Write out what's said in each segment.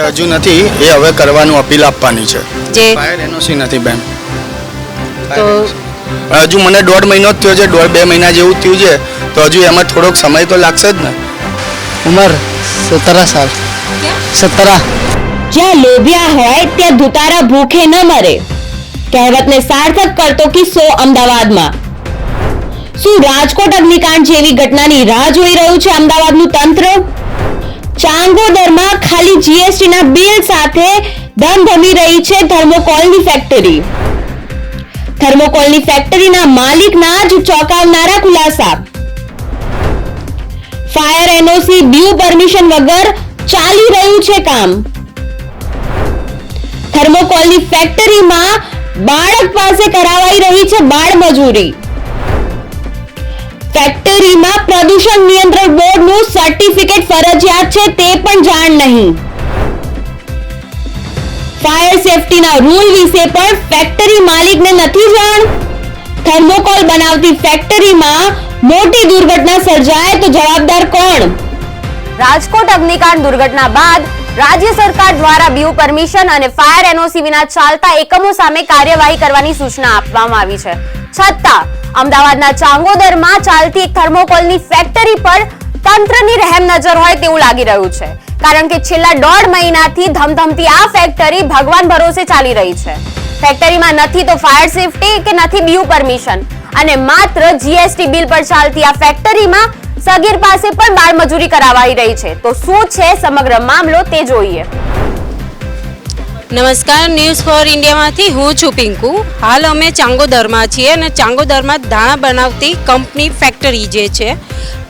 હજુ નથી, એ હવે કરવાનું અપીલ આપવાની છે. જે ફાયર એનઓસી નથી બેન. તો હજુ મને 1.5 મહિનો જ થયો છે, 2 મહિના જેવું જ થયું છે, તો હજુ એમાં થોડોક સમય તો લાગશે જ ને. उम्र 17 साल 17। જ્યાં લોભિયા હોય ત્યાં ધુતારા ભૂખે ન મરે, કહેવતને સાર્થક કરતો કિસ્સો અમદાવાદમાં. શું રાજકોટ અગ્નિકાંડ જેવી ઘટનાની રાહ જોઈ રહ્યું છે અમદાવાદનું તંત્ર? ચાંગોદરમાં ખાલી જીએસટીના બિલ સાથે ધમધમી રહી છે થર્મોકોલની ફેક્ટરી. થર્મોકોલની ફેક્ટરીના માલિકના જ ચોંકાવનારા ખુલાસા. ફાયર એનઓસી બ્યુ પરમિશન વગર ચાલી રહ્યું છે કામ. થર્મોકોલની ફેક્ટરીમાં બાળક પાસે કરાવાઈ રહી છે બાળમજૂરી. ફેક્ટરીમાં પ્રદૂષણ નિયંત્રણ બોર્ડનું સર્ટિફિકેટ ફરજિયાત છે તે પણ જાણ નહીં. ફાયર સેફટીના રૂલ વિશે પણ ફેક્ટરી માલિકને નથી જાણ. થર્મોકોલ બનાવતી ફેક્ટરીમાં મોટી દુર્ઘટના સર્જાય તો જવાબદાર કોણ? રાજકોટ અગ્નિકાંડ દુર્ઘટના બાદ રાજ્ય સરકાર દ્વારા બ્યુ પરમિશન અને ફાયર એનઓસી વિના ચાલતા એકમો સામે કાર્યવાહી કરવાની સૂચના આપવામાં આવી છે. છતાં અમદાવાદના ચાંગોદરમાં ચાલતી એક થર્મોકોલની ફેક્ટરી પર તંત્રની રહેમ નજર હોય તેવું લાગી રહ્યું છે, કારણ કે છેલ્લા 1.5 મહિનાથી ધમધમતી આ ફેક્ટરી ભગવાન ભરોસે ચાલી રહી છે. ફેક્ટરીમાં નથી તો ફાયર સેફટી કે નથી બ્યુ પરમિશન, અને માત્ર જીએસટી બિલ પર ચાલતી આ ફેક્ટરીમાં સગીર પાસે પણ બાળમજૂરી કરાવાઈ રહી છે. તો શું છે સમગ્ર મામલો તે જોઈએ. નમસ્કાર, ન્યૂઝ ફોર ઇન્ડિયામાંથી હું છું પિંકુ. હાલ અમે ચાંગોદરમાં છીએ અને ચાંગોદરમાં દાણા બનાવતી કંપની ફેક્ટરી જે છે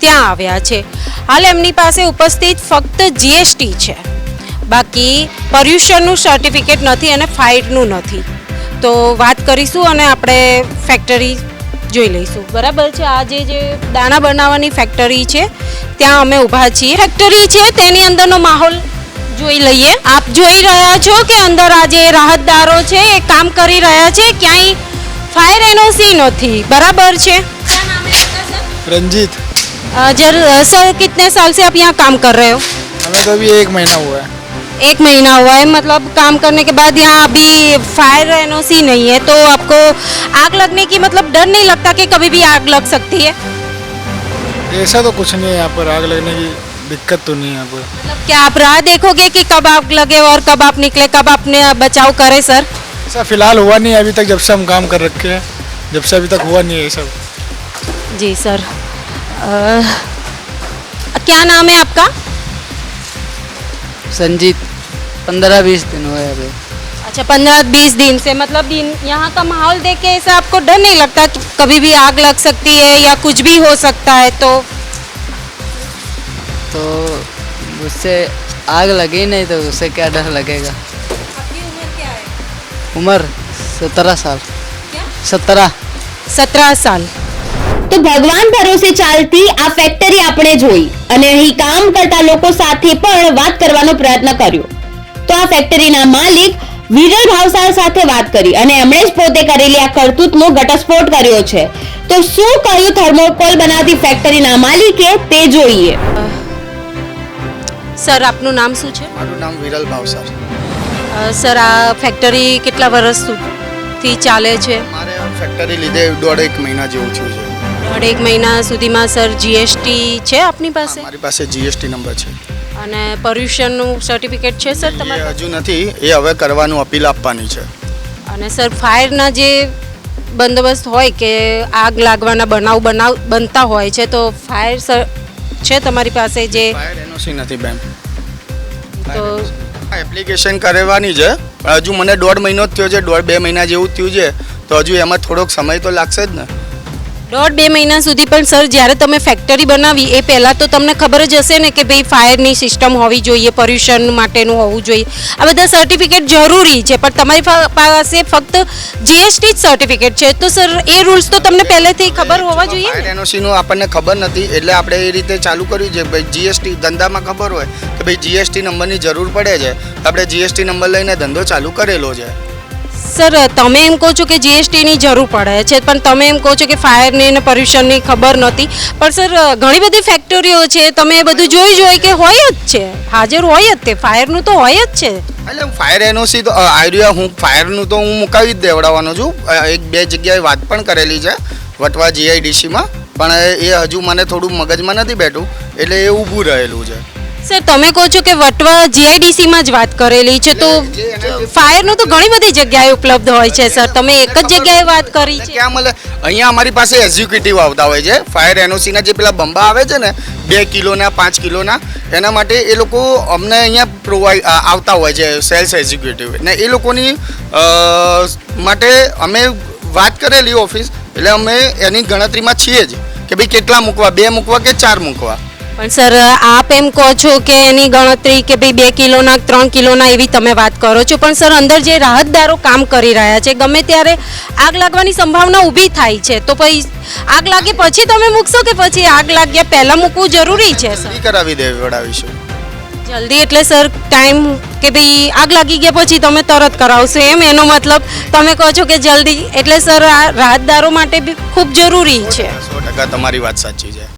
ત્યાં આવ્યા છે. હાલ એમની પાસે ઉપસ્થિત ફક્ત જીએસટી છે, બાકી પોલ્યુશનનું સર્ટિફિકેટ નથી અને ફાયરનું નથી. તો વાત કરીશું અને આપણે ફેક્ટરી જોઈ લઈશું. બરાબર છે, આ જે દાણા બનાવવાની ફેક્ટરી છે ત્યાં અમે ઊભા છીએ. ફેક્ટરી છે તેની અંદરનો માહોલ જોઈ લઈએ. આપ જોઈ રહ્યા છો કે અંદર આ જે રાહતદારો છે એ કામ કરી રહ્યા છે, ક્યાંય ફાયર એનઓસી નથી. બરાબર છે. रंजीत। सर कितने साल से आप यहाँ काम कर रहे हो? हमें तो अभी 1 महीना हुआ है। 1 महीना हुआ है, मतलब काम करने के बाद यहाँ अभी फायर एनओसी नहीं है, तो आपको आग लगने की मतलब डर नहीं लगता कि कभी भी आग लग सकती है? ऐसा तो कुछ नहीं है यहाँ पर, आग लगने की दिक्कत तो नहीं है यहाँ पर। मतलब क्या आप राह देखोगे कि कब आग लगे और कब आप निकले, कब आपने बचाव करे सर? ऐसा फिलहाल हुआ नहीं है अभी तक, जब से हम काम कर रखे हैं, जब से अभी तक हुआ नहीं है ये सब। जी सर। क्या नाम है आपका? संजीत। 15-20 दिन हुए अभी। अच्छा, 15-20 दिन से, मतलब यहाँ का माहौल देख के ऐसा आपको डर नहीं लगता कि कभी भी आग लग सकती है या कुछ भी हो सकता है? तो उससे आग लगी नहीं तो उससे क्या डर लगेगा। आपकी उम्र क्या है? उम्र 17 साल। क्या? 17 साल। તો ભગવાન ભરોસે ચાલતી આ ફેક્ટરી આપણે જોઈ અને અહીં કામ કરતા લોકો સાથે પણ વાત કરવાનો પ્રયત્ન કર્યો. તો આ ફેક્ટરીના માલિક વિરલ ભાવસાર સાથે વાત કરી અને એમણે જ પોતે કરેલી આ કરતૂતનો ઘટસ્ફોટ કર્યો છે. તો શું કહ્યું થર્મોકોલ બનાવતી ફેક્ટરીના માલિકે તે જોઈએ. સર, આપનું નામ શું છે? મારું નામ વિરલ ભાવસાર. સર, આ ફેક્ટરી કેટલા વર્ષથી ચાલે છે? મારે આ ફેક્ટરી લીધે 1.5 મહિના જેવું થયું છે. 1.5 મહિના સુધીમાં સર જીએસટી છે આપની પાસે? મારી પાસે જીએસટી નંબર છે અને પોલ્યુશનનું સર્ટિફિકેટ છે સર તમારે? એ હજુ નથી, એ હવે કરવાનું અપીલ આપવાની છે. અને સર ફાયરના જે બંદોબસ્ત હોય કે આગ લાગવાના બનાવ બનતા હોય છે, તો ફાયર સર છે તમારી પાસે? જે ફાયર એનઓસી નથી બેન. તો એપ્લિકેશન કરવાની છે, પણ હજુ મને 1.5 મહિનો જ થયો છે, 1.5-2 મહિના જેવું થયું છે, તો હજુ એમાં થોડોક સમય તો લાગશે જ ને. 1.5-2 મહિના સુધી. પણ સર, જ્યારે તમે ફેક્ટરી બનાવી એ પહેલાં તો તમને ખબર જ હશે ને કે ભાઈ ફાયરની સિસ્ટમ હોવી જોઈએ, પોલ્યુશન માટેનું હોવું જોઈએ, આ બધા સર્ટિફિકેટ જરૂરી છે, પણ તમારી પાસે ફક્ત જીએસટી જ સર્ટિફિકેટ છે. તો સર એ રૂલ્સ તો તમને પહેલેથી ખબર હોવા જોઈએ ફાયર ને? એનઓસીનું આપણને ખબર નથી, એટલે આપણે એ રીતે ચાલુ કર્યું છે. ભાઈ જીએસટી ધંધામાં ખબર હોય કે ભાઈ જીએસટી નંબરની જરૂર પડે છે, આપણે જીએસટી નંબર લઈને ધંધો ચાલુ કરેલો છે. સર તમે એમ કહો છો કે જીએસટીની જરૂર પડે છે પણ તમે એમ કહો છો કે ફાયરની અને પોલ્યુશનની ખબર નથી પણ સર ઘણી બધી ફેક્ટરીઓ છે તમે એ બધું જોઈ કે હોય જ છે હાજર હોય જ તે ફાયરનું તો હોય જ છે એટલે ફાયર એનઓસી તો આઈડિયા હું ફાયરનું તો હું મુકાવી જ દેવડાવવાનો છું. એક બે જગ્યાએ વાત પણ કરેલી છે વટવા જીઆઈડીસીમાં, પણ એ હજુ મને થોડું મગજમાં નથી બેઠું એટલે એ ઊભું રહેલું છે. સર તમે કહો છો કે વટવા જીઆઈડીસીમાં જ વાત કરેલી છે તો ફાયરનું તો ઘણી બધી જગ્યાએ ઉપલબ્ધ હોય છે સર તમે એક જ જગ્યાએ વાત કરી છે ક્યાં મળે? અહીંયા અમારી પાસે એક્ઝિક્યુટિવ આવતા હોય છે ફાયર એનઓસીના જે પેલા બંબા આવે છે ને 2 કિલોના 5 કિલોના, એના માટે એ લોકો અમને અહીંયા પ્રોવાઈડ આવતા હોય છે સેલ્સ એક્ઝિક્યુટિવ, ને એ લોકોની માટે અમે વાત કરેલી ઓફિસ, એટલે અમે એની ગણતરીમાં છીએ જ કે ભાઈ કેટલા મૂકવા, 2 મૂકવા કે 4 મૂકવા. પણ સર આપ એમ કહો છો કે એની ગણતરી કે ભાઈ 2 કિલોના 3 કિલોના એવી તમે વાત કરો છો પણ સર અંદર જે રાહતદારો કામ કરી રહ્યા છે ગમે ત્યારે આગ લાગવાની સંભાવના ઊભી થાય છે તો પછી આગ લાગે પછી તમે મૂકશો કે પછી આગ લાગ્યા પહેલાં મૂકવું જરૂરી છે સર? જલ્દી કરાવી દેવડાવીશું. જલ્દી એટલે સર ટાઈમ કે ભાઈ આગ લાગી ગયા પછી તમે તરત કરાવશો એમ એનો મતલબ તમે કહો છો કે જલ્દી એટલે સર આ રાહતદારો માટે બી ખૂબ જરૂરી છે. 100% તમારી વાત સાચી છે.